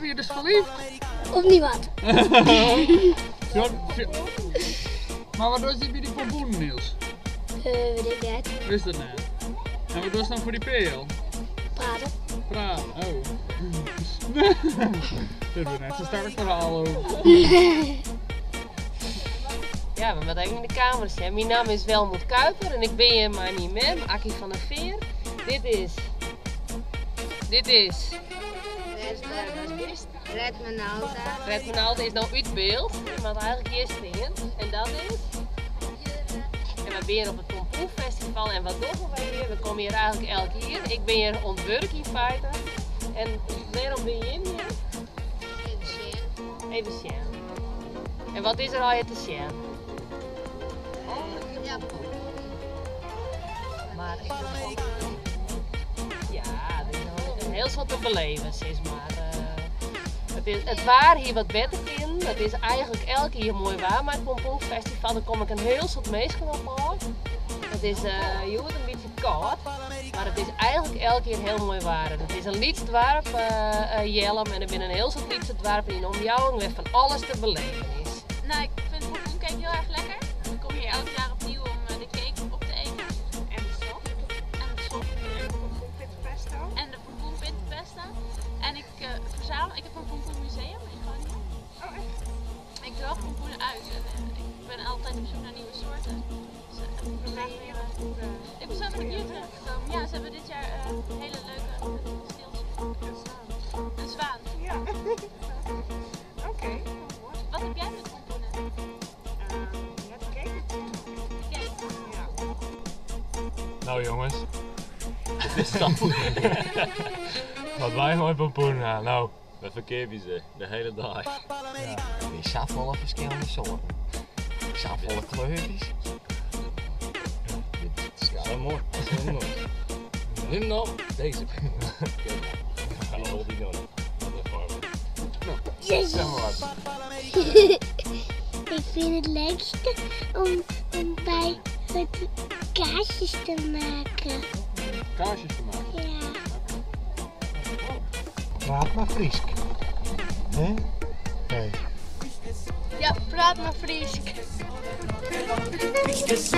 je dus verliefd? Op niemand. Ja, maar wat was die bij die pompoen, Niels? Weet ik net. Wist dat net? En wat was dan voor die peel? Praten. Praat, oh. Dit wordt net zo sterk verhaal ook. Ja, we moeten even in de kamer zijn. Mijn naam is Welmoed Kuiper en ik ben hier maar niet met Akkie van der Veer. Dit is... Red Menalda is nou uit beeld. Je moet eigenlijk hier staan. En dat is... En we zijn hier op het Pompoenfestival en wat doen we hier? We komen hier eigenlijk elk jaar. Ik ben hier ontwerp in feite. En waarom ben je hier? Even zien. En wat is er al je te zien? Ja, Maar ik ja, het is een heel soort te beleven, zeg maar. Het waar hier wat beter in. Het is eigenlijk elke keer mooi waar, maar het Pompoenfestival, daar kom ik een heel soort meestal op af. Het is je wordt een beetje koud, maar het is eigenlijk elke keer heel mooi waar. Het is een liedstwarp, Jellem, en er zijn een heel soort liedstwarpen in omjouwing waar van alles te beleven is. Nou, ik vind pompoencake heel erg lekker. Ik kom hier elk jaar opnieuw om de cake op te eten. En de sop. En de sop. En de pompoenpittenpesto. En de pompoenpittenpesto. En ik verzamel, ik heb een pompoenmuseum in Groningen. Oh echt? Ik droog pompoenen uit en ik ben altijd op zoek naar nieuwe soorten. Dus, ik ben zo met hier teruggekomen. Ja, ze hebben dit jaar hele leuke steeltjes. Een zwaan. Ja. Oké. Wat heb jij met pompoenen? Nou jongens, dit is dan. Wat wij mooi pompoen aan. Nou, we verkeerden ze de hele dag. Ja. Je zat volle verschillende soorten. Ik zat volle kleurtjes. Dat is wel mooi. Dat is wel mooi. Nu nog deze. Gaan we al die doen. Jezus. Zeg maar wat. Ik vind het leukste om bij het kaarsjes te maken. Kaarsjes te maken? Ja. Praat maar Friesk. Hè? Hey. Ja, praat maar Friesk. Friesk.